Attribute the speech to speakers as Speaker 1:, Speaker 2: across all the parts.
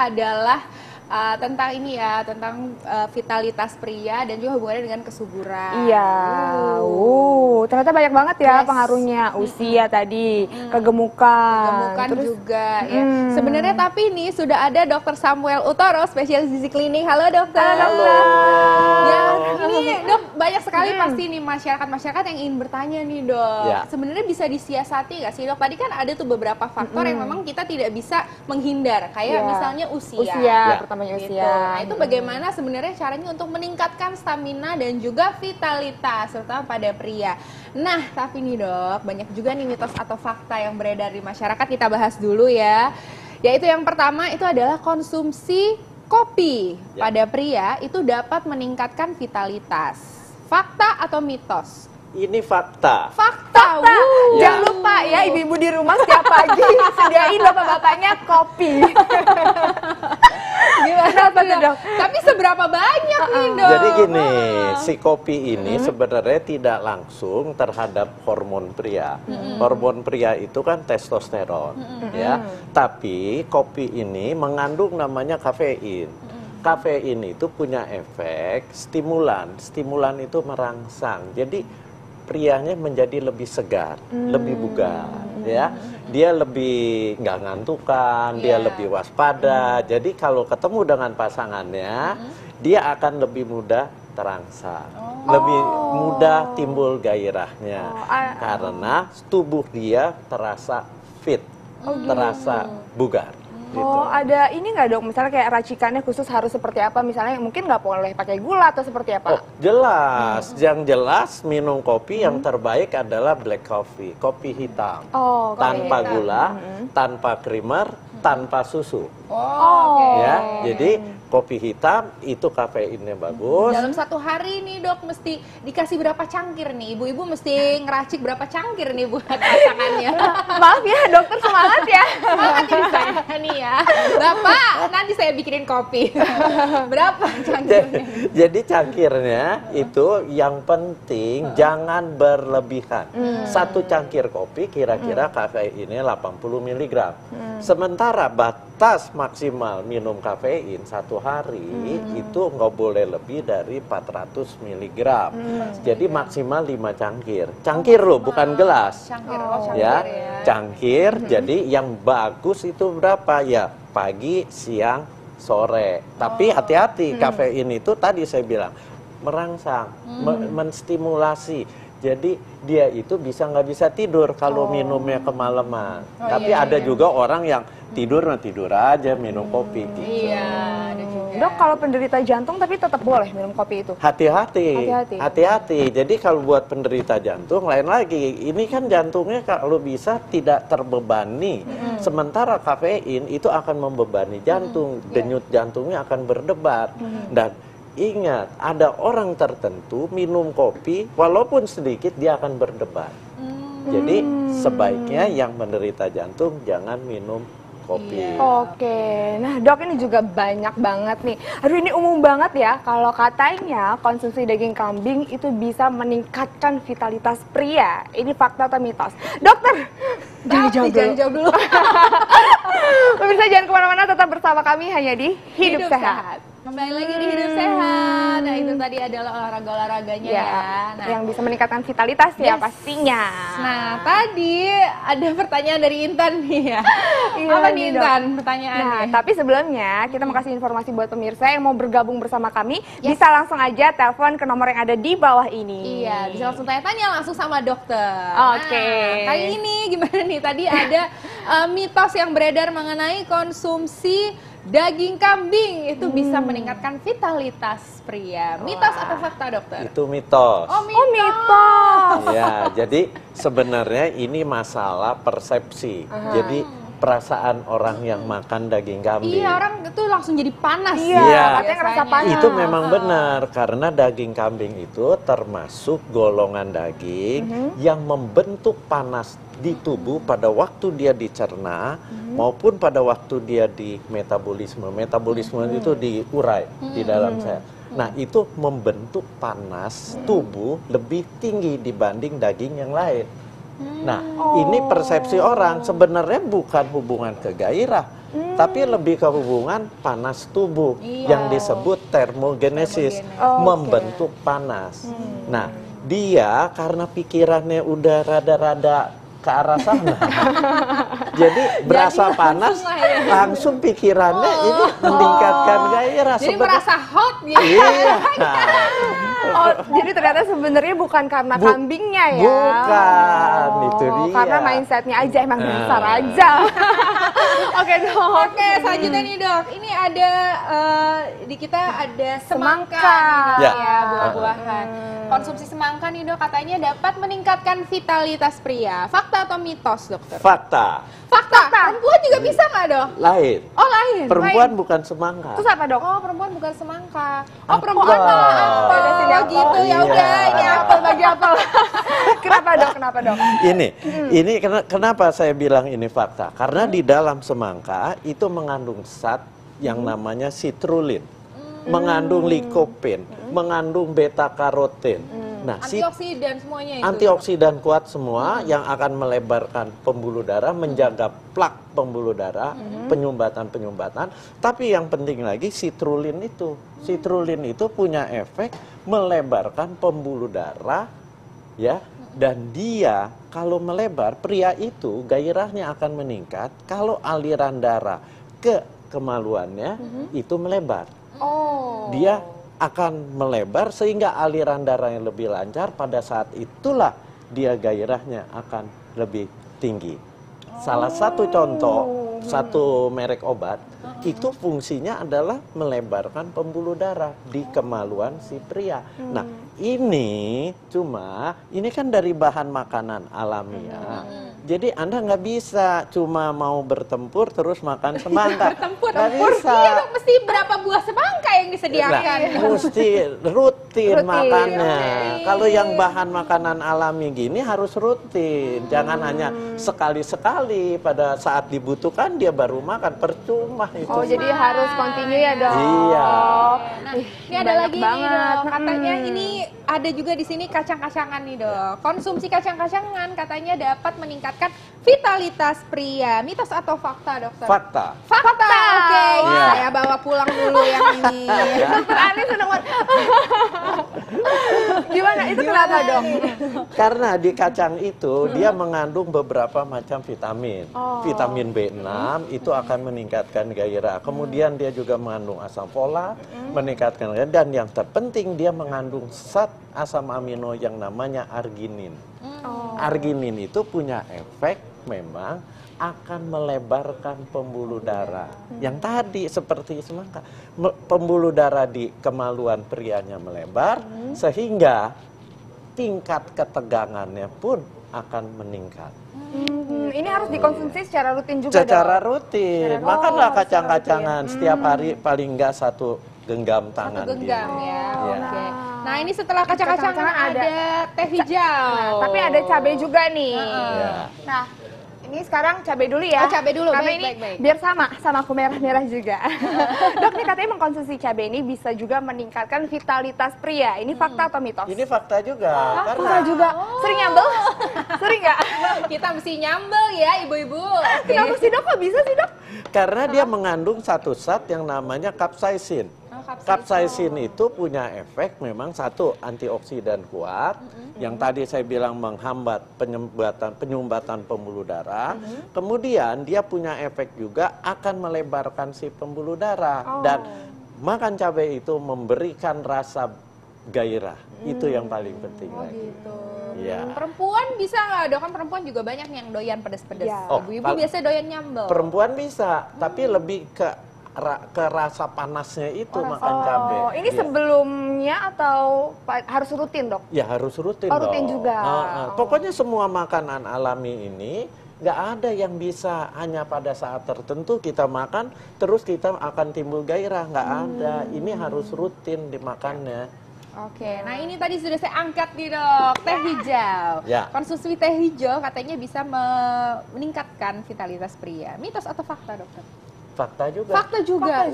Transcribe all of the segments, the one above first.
Speaker 1: adalah tentang ini ya, tentang vitalitas pria dan juga hubungannya dengan kesuburan.
Speaker 2: Iya, ternyata banyak banget ya pengaruhnya. Usia tadi, kegemukan
Speaker 1: Terus juga ya. Sebenarnya tapi ini sudah ada Dr. Samuel Utoro, spesialis gizi klinik. Halo dokter.
Speaker 2: Halo dokter.
Speaker 1: Ya, ini dok banyak sekali pasti nih masyarakat yang ingin bertanya nih dok.
Speaker 3: Ya.
Speaker 1: Sebenarnya bisa disiasati nggak sih dok? Tadi kan ada tuh beberapa faktor yang memang kita tidak bisa menghindar, kayak misalnya usia.
Speaker 2: Pertamanya
Speaker 1: Gitu.
Speaker 2: usia.
Speaker 1: Nah, itu bagaimana sebenarnya caranya untuk meningkatkan stamina dan juga vitalitas, terutama pada pria. Nah, tapi nih dok, banyak juga nih mitos atau fakta yang beredar di masyarakat, kita bahas dulu ya. Yaitu yang pertama itu adalah konsumsi kopi pada pria itu dapat meningkatkan vitalitas. Fakta atau mitos?
Speaker 3: Ini fakta.
Speaker 1: Fakta.
Speaker 2: Jangan lupa ya ibu-ibu di rumah setiap pagi sediain bapak-bapaknya kopi.
Speaker 1: Gimana tuh dok? Tapi seberapa banyak nih dok?
Speaker 3: Jadi gini, si kopi ini sebenarnya tidak langsung terhadap hormon pria. Hormon pria itu kan testosteron, ya. Tapi kopi ini mengandung namanya kafein. Kafein itu punya efek stimulan. Stimulan itu merangsang. Jadi prianya menjadi lebih segar, lebih bugar, ya. Dia lebih nggak ngantukan, dia lebih waspada. Jadi kalau ketemu dengan pasangannya, dia akan lebih mudah terangsang, lebih mudah timbul gairahnya, karena tubuh dia terasa fit, terasa bugar. Gitu.
Speaker 2: Ada ini nggak dok? Misalnya kayak racikannya khusus harus seperti apa? Misalnya mungkin nggak boleh pakai gula atau seperti apa?
Speaker 3: Jelas. Yang jelas minum kopi yang terbaik adalah black coffee, kopi hitam, tanpa gula, tanpa creamer, tanpa susu. Ya, jadi kopi hitam itu kafeinnya bagus.
Speaker 1: Dalam satu hari nih dok mesti dikasih berapa cangkir nih? Ibu-ibu mesti ngeracik berapa cangkir nih buat pasangannya?
Speaker 2: Maaf ya dokter, semangat ya.
Speaker 1: Semangat ini saya nih ya. Bapak, nanti saya bikinin kopi. Berapa cangkirnya?
Speaker 3: Jadi cangkirnya itu yang penting jangan berlebihan. Satu cangkir kopi kira-kira kafeinnya 80 mg. Sementara batas maksimal minum kafein satu hari itu nggak boleh lebih dari 400 mg. Jadi maksimal 5 cangkir. Cangkir loh, bukan gelas.
Speaker 1: Cangkir,
Speaker 3: Cangkir. Jadi yang bagus itu berapa? Ya pagi, siang, sore. Tapi hati-hati, kafein itu tadi saya bilang merangsang, menstimulasi. Jadi dia itu nggak bisa tidur kalau minumnya kemalaman. Tapi ada juga orang yang tidur aja minum kopi. Gitu.
Speaker 1: Iya, ada juga.
Speaker 2: Dok, kalau penderita jantung tapi tetap boleh minum kopi itu?
Speaker 3: Hati-hati. Jadi kalau buat penderita jantung lain lagi. Ini kan jantungnya kalau bisa tidak terbebani. Sementara kafein itu akan membebani jantung. Denyut jantungnya akan berdebar. Dan ingat, ada orang tertentu minum kopi, walaupun sedikit dia akan berdebar. Jadi sebaiknya yang menderita jantung jangan minum kopi.
Speaker 2: Oke, nah dok ini juga banyak banget nih. Aduh ini umum banget ya, kalau katanya konsumsi daging kambing itu bisa meningkatkan vitalitas pria. Ini fakta atau mitos? Dokter, jangan jawab dulu. Pemirsa jangan kemana-mana, tetap bersama kami hanya di Hidup Sehat.
Speaker 1: Kembali lagi di Hidup Sehat. Nah itu tadi adalah olahraga-olahraganya ya. Nah,
Speaker 2: yang bisa meningkatkan vitalitas ya pastinya.
Speaker 1: Nah tadi ada pertanyaan dari Intan nih ya. Apa nih Intan pertanyaannya?
Speaker 2: Nah tapi sebelumnya kita mau kasih informasi buat pemirsa yang mau bergabung bersama kami. Bisa langsung aja telepon ke nomor yang ada di bawah ini.
Speaker 1: Iya, bisa langsung tanya-tanya langsung sama dokter.
Speaker 2: Oke.
Speaker 1: Nah, kali ini gimana nih? Tadi ada mitos yang beredar mengenai konsumsi daging kambing itu bisa meningkatkan vitalitas pria. Mitos atau fakta dokter?
Speaker 3: Itu mitos.
Speaker 1: Oh mitos.
Speaker 3: Ya, jadi sebenarnya ini masalah persepsi. Jadi perasaan orang yang makan daging kambing.
Speaker 1: Iya, orang itu langsung jadi panas.
Speaker 3: Iya,
Speaker 2: katanya ngerasa panas.
Speaker 3: Itu memang benar karena daging kambing itu termasuk golongan daging yang membentuk panas di tubuh pada waktu dia dicerna maupun pada waktu dia di metabolisme. Metabolisme itu diurai di dalam sel. Nah, itu membentuk panas tubuh lebih tinggi dibanding daging yang lain. Nah, ini persepsi orang sebenarnya bukan hubungan ke gairah, tapi lebih ke hubungan panas tubuh yang disebut termogenesis, membentuk panas. Nah, dia karena pikirannya udah rada-rada ke arah sana, jadi berasa panas, langsung pikirannya ini meningkatkan gairah.
Speaker 1: Jadi merasa hot gitu.
Speaker 3: Iya.
Speaker 2: Oh, jadi ternyata sebenarnya bukan karena kambingnya ya?
Speaker 3: Bukan, itu dia.
Speaker 2: Karena mindsetnya aja, emang dasar aja. Oke dok.
Speaker 1: Oke, selanjutnya nih dok, ini ada di kita ada semangka nih,
Speaker 3: Ya.
Speaker 1: dok, ya, buah-buahan. Konsumsi semangka nih dok, katanya dapat meningkatkan vitalitas pria. Fakta atau mitos dokter?
Speaker 3: Fakta.
Speaker 1: Fakta. Perempuan juga bisa nggak dok?
Speaker 3: Lain.
Speaker 1: Oh lain.
Speaker 3: Perempuan bukan semangka.
Speaker 2: Terus apa dok?
Speaker 1: Oh perempuan bukan semangka. Oh
Speaker 3: Apa?
Speaker 1: perempuan malah apel.
Speaker 2: Beda sini
Speaker 1: Oh gitu ya
Speaker 3: Iya.
Speaker 1: udah ini apel bagi apel.
Speaker 2: Kenapa dok? Kenapa dok?
Speaker 3: Ini kenapa saya bilang ini fakta? Karena di dalam semangka itu mengandung zat yang namanya citrulline, mengandung lycopene, mengandung beta karoten. Nah,
Speaker 1: Antioksidan semuanya itu.
Speaker 3: antioksidan kuat semua yang akan melebarkan pembuluh darah, menjaga plak pembuluh darah, penyumbatan-penyumbatan. Tapi yang penting lagi citrulline itu punya efek melebarkan pembuluh darah, ya. Dan dia kalau melebar, pria itu gairahnya akan meningkat kalau aliran darah ke kemaluannya itu melebar.
Speaker 2: Oh.
Speaker 3: Dia akan melebar sehingga aliran darahnya lebih lancar, pada saat itulah dia gairahnya akan lebih tinggi. Salah satu contoh, satu merek obat, itu fungsinya adalah melebarkan pembuluh darah di kemaluan si pria. Nah, ini kan dari bahan makanan alamiah. Jadi Anda nggak bisa cuma mau bertempur terus makan semangka.
Speaker 1: Bertempur.
Speaker 3: Nggak bisa.
Speaker 1: Iya dok, mesti berapa buah semangka yang disediakan?
Speaker 3: Mesti rutin makannya.
Speaker 1: Oke.
Speaker 3: Kalau yang bahan makanan alami gini harus rutin. Jangan hanya sekali-sekali pada saat dibutuhkan dia baru makan. Percuma itu.
Speaker 2: Oh, jadi harus continue ya dok?
Speaker 3: Iya.
Speaker 1: Nah, ini ada
Speaker 2: banyak
Speaker 1: lagi nih
Speaker 2: banget.
Speaker 1: dok. Katanya ini ada juga di sini kacang-kacangan nih dok. Konsumsi kacang-kacangan katanya dapat meningkatkan vitalitas pria. Mitos atau fakta dokter?
Speaker 3: Fakta.
Speaker 1: Fakta. Oke,
Speaker 3: Iya.
Speaker 1: saya bawa pulang dulu yang ini.
Speaker 2: Dokter Ali seneng banget. Gimana? Itu kenapa dok?
Speaker 3: Karena di kacang itu dia mengandung beberapa macam vitamin. Vitamin B6 itu akan meningkatkan gairah. Kemudian dia juga mengandung asam folat, meningkatkan gairah. Dan yang terpenting dia mengandung zat asam amino yang namanya arginin. Arginin itu punya efek memang akan melebarkan pembuluh darah. Yang tadi seperti semangka, pembuluh darah di kemaluan prianya melebar sehingga tingkat ketegangannya pun akan meningkat.
Speaker 2: Ini harus dikonsumsi secara rutin juga
Speaker 3: Secara
Speaker 2: dok?
Speaker 3: rutin,
Speaker 2: Secara-
Speaker 3: makanlah
Speaker 2: Oh,
Speaker 3: kacang-kacangan setiap hari paling enggak satu genggam tangan.
Speaker 1: Satu genggam
Speaker 3: gini.
Speaker 1: ya.
Speaker 3: Iya.
Speaker 1: Oke. Nah, ini setelah kacang-kacangan
Speaker 2: Kacang-kacangan
Speaker 1: ada teh hijau.
Speaker 2: Nah, tapi ada cabai juga nih.
Speaker 3: Iya.
Speaker 2: Nah, ini sekarang cabai dulu ya.
Speaker 1: Oh, cabai dulu.
Speaker 2: Karena
Speaker 1: Baik,
Speaker 2: ini
Speaker 1: baik.
Speaker 2: biar sama aku merah-merah juga. Dok, nih katanya mengkonsumsi cabai ini bisa juga meningkatkan vitalitas pria. Ini fakta atau mitos?
Speaker 3: Ini fakta juga.
Speaker 2: Fakta
Speaker 3: Karena
Speaker 2: juga. Sering nyambel? Sering nggak?
Speaker 1: Kita mesti nyambel ya, ibu-ibu. Oke.
Speaker 2: Kenapa sih dok? Kok bisa sih dok?
Speaker 3: Karena dia mengandung satu zat yang namanya capsaicin.
Speaker 1: Oh,
Speaker 3: Capsaicin itu punya efek memang satu antioksidan kuat, yang tadi saya bilang menghambat penyumbatan pembuluh darah. Kemudian dia punya efek juga akan melebarkan si pembuluh darah, dan makan cabai itu memberikan rasa gairah. Itu yang paling penting lagi.
Speaker 1: Gitu.
Speaker 3: Iya.
Speaker 1: Perempuan bisa nggak dok? Kan perempuan juga banyak yang doyan pedes-pedes.
Speaker 2: Ya.
Speaker 3: Oh,
Speaker 1: Ibu-ibu
Speaker 3: kalau-
Speaker 1: biasanya doyan nyambel.
Speaker 3: Perempuan bisa, tapi lebih ke rasa panasnya itu makan cabai.
Speaker 2: Oh, ini
Speaker 3: Iya.
Speaker 2: sebelumnya atau harus rutin dok?
Speaker 3: Ya harus rutin
Speaker 2: Oh, rutin
Speaker 3: dong.
Speaker 2: juga.
Speaker 3: Pokoknya semua makanan alami ini nggak ada yang bisa hanya pada saat tertentu kita makan terus kita akan timbul gairah, nggak ada. Ini harus rutin dimakannya.
Speaker 1: Oke, nah ini tadi sudah saya angkat nih dok, teh hijau.
Speaker 3: Ya.
Speaker 1: Konsumsi teh hijau katanya bisa meningkatkan vitalitas pria. Mitos atau fakta dokter?
Speaker 3: Fakta juga.
Speaker 1: Fakta juga.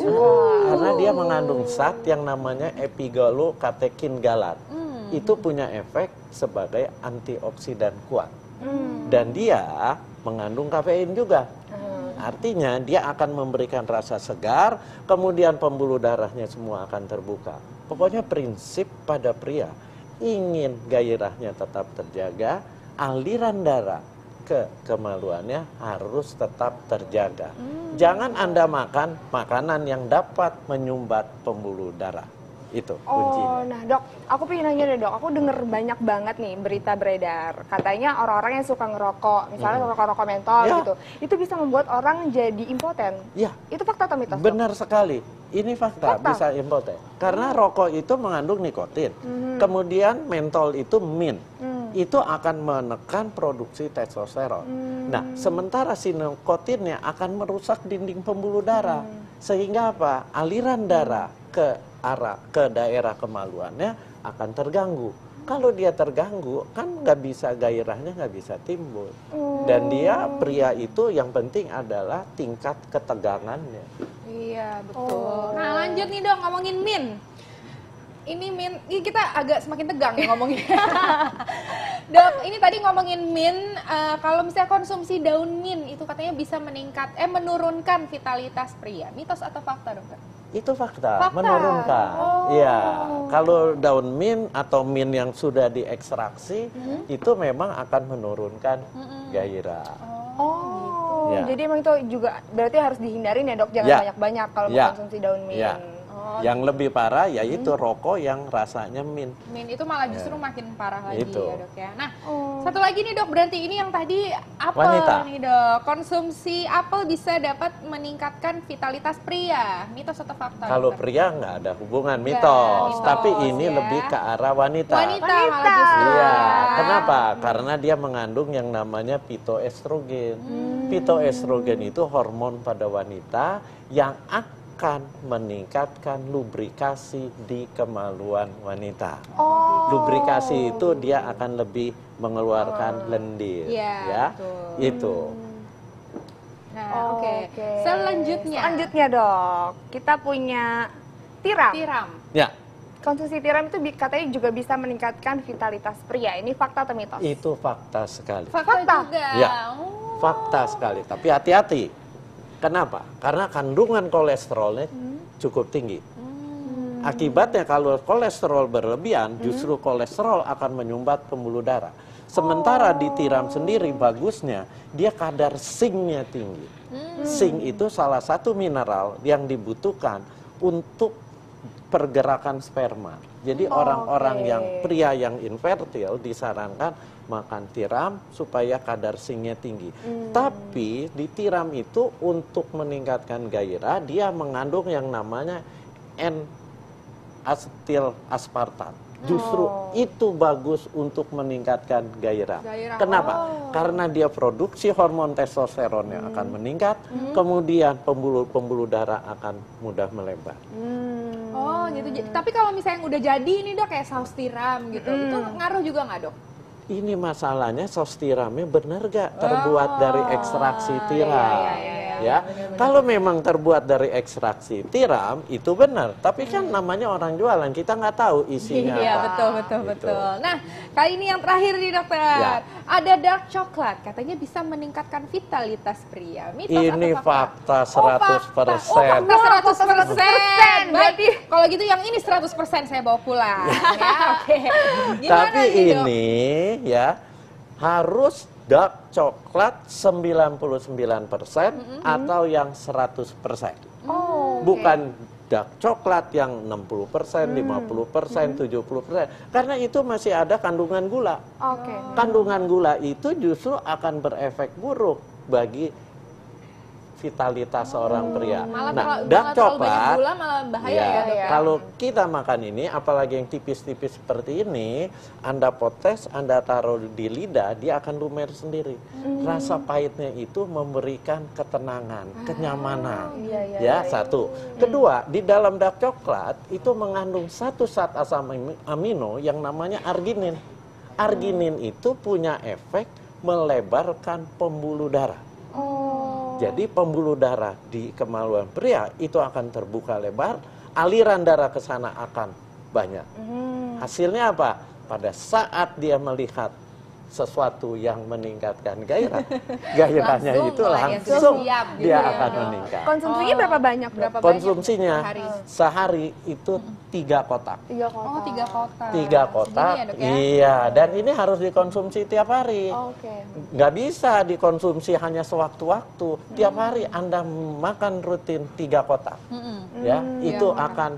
Speaker 3: Karena dia mengandung zat yang namanya epigalokatekin galat. Itu punya efek sebagai antioksidan kuat. Dan dia mengandung kafein juga. Artinya dia akan memberikan rasa segar, kemudian pembuluh darahnya semua akan terbuka. Pokoknya prinsip pada pria, ingin gairahnya tetap terjaga, aliran darah ke kemaluannya harus tetap terjaga. Jangan Anda makan makanan yang dapat menyumbat pembuluh darah. Itu kuncinya.
Speaker 2: Oh, nah dok, aku pengen nanya deh dok, aku denger banyak banget nih berita beredar. Katanya orang-orang yang suka ngerokok, misalnya rokok-rokok mentol
Speaker 3: Ya.
Speaker 2: gitu, itu bisa membuat orang jadi impoten.
Speaker 3: Ya,
Speaker 2: Itu fakta atau mitos? Dok?
Speaker 3: benar sekali. Ini fakta,
Speaker 2: Fakta?
Speaker 3: bisa impoten. Karena rokok itu mengandung nikotin. Kemudian mentol itu mint. Itu akan menekan produksi testosteron. Nah, sementara si nikotinnya akan merusak dinding pembuluh darah. Sehingga apa? Aliran darah ke daerah kemaluannya akan terganggu. Kalau dia terganggu, kan nggak bisa gairahnya nggak bisa timbul. Dan dia pria itu yang penting adalah tingkat ketegangannya.
Speaker 1: Iya, betul. Nah, lanjut nih dong ngomongin min. Ini min, ini kita agak semakin tegang ya ngomongin. Dok, ini tadi ngomongin min, kalau misalnya konsumsi daun min itu katanya bisa menurunkan vitalitas pria. Mitos atau fakta, dokter?
Speaker 3: Itu fakta,
Speaker 1: Fakta.
Speaker 3: menurunkan. Iya, kalau daun mint atau mint yang sudah diekstraksi itu memang akan menurunkan gairah.
Speaker 2: Oh,
Speaker 3: Ya.
Speaker 2: jadi emang itu juga berarti harus dihindarin ya dok, jangan
Speaker 3: Ya.
Speaker 2: banyak-banyak kalau
Speaker 3: Ya.
Speaker 2: mengkonsumsi daun mint.
Speaker 3: Ya. Yang lebih parah yaitu rokok yang rasanya mint.
Speaker 1: Min itu malah justru makin parah lagi
Speaker 3: Itu.
Speaker 1: ya dok ya. Nah, satu lagi nih dok, berarti ini yang tadi apel
Speaker 3: Wanita.
Speaker 1: nih dok. Konsumsi apel bisa dapat meningkatkan vitalitas pria. Mitos atau fakta?
Speaker 3: Kalau
Speaker 1: dokter?
Speaker 3: pria nggak ada hubungan mitos,
Speaker 1: mitos,
Speaker 3: tapi ini
Speaker 1: ya.
Speaker 3: lebih ke arah wanita.
Speaker 1: Wanita malah justru.
Speaker 3: Iya,
Speaker 1: ya.
Speaker 3: kenapa? Karena dia mengandung yang namanya pitoestrogen. Pitoestrogen itu hormon pada wanita yang akan meningkatkan lubrikasi di kemaluan wanita. Lubrikasi itu dia akan lebih mengeluarkan lendir,
Speaker 1: Iya,
Speaker 3: ya.
Speaker 1: betul.
Speaker 3: Itu.
Speaker 1: Nah,
Speaker 2: Oh,
Speaker 1: oke. Selanjutnya.
Speaker 2: Selanjutnya dok, kita punya tiram.
Speaker 1: Tiram.
Speaker 3: Ya,
Speaker 2: Konsumsi tiram itu katanya juga bisa meningkatkan vitalitas pria. Ini fakta atau mitos?
Speaker 3: itu fakta sekali.
Speaker 1: Fakta juga.
Speaker 3: Ya.
Speaker 1: Oh.
Speaker 3: Fakta sekali, tapi hati-hati. Kenapa? Karena kandungan kolesterolnya cukup tinggi. Akibatnya kalau kolesterol berlebihan, justru kolesterol akan menyumbat pembuluh darah. Sementara di tiram sendiri bagusnya, dia kadar zinc-nya tinggi. Zinc itu salah satu mineral yang dibutuhkan untuk pergerakan sperma. Jadi orang-orang yang pria yang infertil disarankan makan tiram supaya kadar zinc-nya tinggi. Tapi di tiram itu untuk meningkatkan gairah, dia mengandung yang namanya N-asetil aspartat. Justru itu bagus untuk meningkatkan gairah. Kenapa? Karena dia produksi hormon testosteronnya akan meningkat, kemudian pembuluh darah akan mudah melebar.
Speaker 1: Oh, gitu. Tapi kalau misalnya yang udah jadi ini dok kayak saus tiram gitu, itu ngaruh juga nggak dok?
Speaker 3: Ini masalahnya saus tiramnya benar gak terbuat dari ekstraksi tiram? Ya, kalau memang terbuat dari ekstraksi tiram itu benar. Tapi kan namanya orang jualan, kita nggak tahu isinya
Speaker 1: Iya,
Speaker 3: apa.
Speaker 1: betul.
Speaker 3: Gitu.
Speaker 1: Nah, kali ini yang terakhir nih dokter.
Speaker 3: Ya.
Speaker 1: Ada dark coklat, katanya bisa meningkatkan vitalitas pria. Mitos
Speaker 3: Ini
Speaker 1: atau fakta?
Speaker 3: fakta 100%.
Speaker 1: Oh, fakta 100%.
Speaker 2: Berarti
Speaker 1: kalau gitu yang ini 100% saya bawa pulang. Ya, oke. Gimana
Speaker 3: Tapi
Speaker 1: nih, Dok?
Speaker 3: ini ya harus dark coklat 99% atau yang 100%. Bukan dark coklat yang 60%, 50%, 70%. Karena itu masih ada kandungan gula.
Speaker 2: Oke.
Speaker 3: Kandungan gula itu justru akan berefek buruk bagi vitalitas seorang pria.
Speaker 1: Malah
Speaker 3: Nah,
Speaker 1: malah
Speaker 3: dark
Speaker 1: terlalu banyak
Speaker 3: coklat,
Speaker 1: gula malah bahaya
Speaker 3: ya,
Speaker 1: ya, Dok.
Speaker 3: kalau kita makan ini, apalagi yang tipis-tipis seperti ini, Anda potes, Anda taruh di lidah, dia akan lumer sendiri. Rasa pahitnya itu memberikan ketenangan, kenyamanan. Ya, satu. Kedua, di dalam dark coklat itu mengandung satu zat asam amino yang namanya arginin. Arginin itu punya efek melebarkan pembuluh darah. Jadi pembuluh darah di kemaluan pria itu akan terbuka lebar, aliran darah ke sana akan banyak. Hasilnya apa? Pada saat dia melihat sesuatu yang meningkatkan gairah, gairahnya
Speaker 1: Langsung
Speaker 3: itu
Speaker 1: lah ya,
Speaker 3: langsung
Speaker 1: siap gitu
Speaker 3: dia
Speaker 1: ya,
Speaker 3: akan
Speaker 1: Dok.
Speaker 3: meningkat.
Speaker 2: Konsumsinya berapa banyak, Dok?
Speaker 1: Berapa
Speaker 3: Konsumsinya
Speaker 1: banyak
Speaker 3: sehari itu 3 kotak.
Speaker 2: 3 kotak.
Speaker 1: Oh, 3 kotak.
Speaker 3: 3 kotak,
Speaker 1: Segini ya, Dok, ya?
Speaker 3: iya. Dan ini harus dikonsumsi tiap hari.
Speaker 2: Oke.
Speaker 3: Nggak bisa dikonsumsi hanya sewaktu-waktu. Tiap hari Anda makan rutin 3 kotak. Ya, itu akan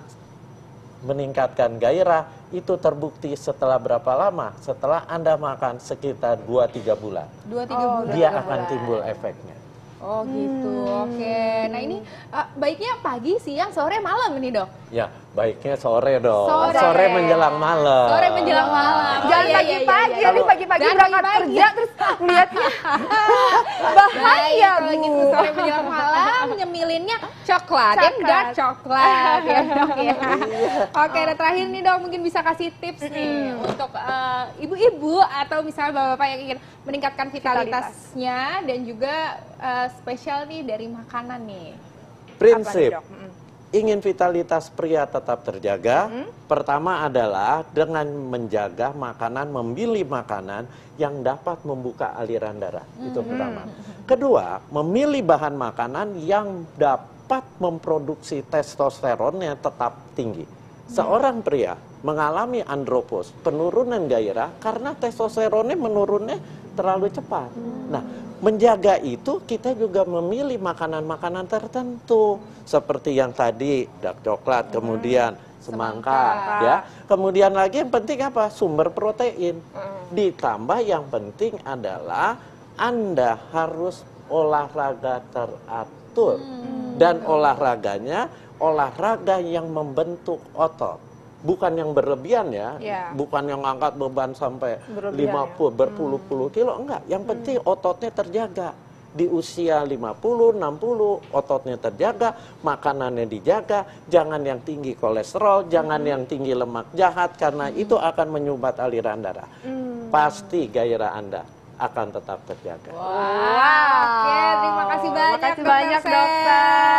Speaker 3: meningkatkan gairah. Itu terbukti setelah berapa lama? Setelah Anda makan sekitar 2-3 bulan.
Speaker 1: 2-3 bulan.
Speaker 3: Dia akan timbul efeknya.
Speaker 1: Oh gitu, oke. Nah ini baiknya pagi, siang, sore, malam ini, Dok?
Speaker 3: Ya, baiknya sore dong.
Speaker 1: Sore.
Speaker 3: Menjelang malam.
Speaker 1: Sore menjelang malam.
Speaker 2: Jangan pagi-pagi, nanti pagi-pagi
Speaker 1: Jangan
Speaker 2: berangkat
Speaker 1: pagi-pagi.
Speaker 2: kerja terus lihatnya bahaya,
Speaker 1: Kalau
Speaker 2: Bu.
Speaker 1: gitu sore menjelang malam nyemilinnya coklat,
Speaker 2: Coklat.
Speaker 1: enggak coklat ya, Dok ya. Oke, nah terakhir nih, Dok, mungkin bisa kasih tips nih untuk ibu-ibu atau misalnya bapak-bapak yang ingin meningkatkan vitalitasnya dan juga spesial nih dari makanan nih.
Speaker 3: Prinsip
Speaker 2: Apa nih, Dok?
Speaker 3: ingin vitalitas pria tetap terjaga, pertama adalah dengan menjaga makanan, memilih makanan yang dapat membuka aliran darah. Itu pertama. Kedua, memilih bahan makanan yang dapat memproduksi testosteronnya tetap tinggi. Seorang pria mengalami andropos, penurunan gairah karena testosteronnya menurunnya terlalu cepat. Nah, menjaga itu kita juga memilih makanan-makanan tertentu seperti yang tadi dark coklat, kemudian semangka, ya. Kemudian lagi yang penting apa? Sumber protein. Ditambah yang penting adalah Anda harus olahraga teratur. Dan olahraganya olahraga yang membentuk otot. Bukan yang berlebihan ya, bukan yang angkat beban sampai 50, berpuluh-puluh kilo, enggak. Yang penting ototnya terjaga. Di usia 50, 60, ototnya terjaga, makanannya dijaga, jangan yang tinggi kolesterol, jangan yang tinggi lemak jahat, karena itu akan menyumbat aliran darah. Pasti gairah Anda akan tetap terjaga.
Speaker 1: Oke, terima kasih banyak,
Speaker 2: Makasih banyak,
Speaker 1: Dokter.
Speaker 2: Dokter.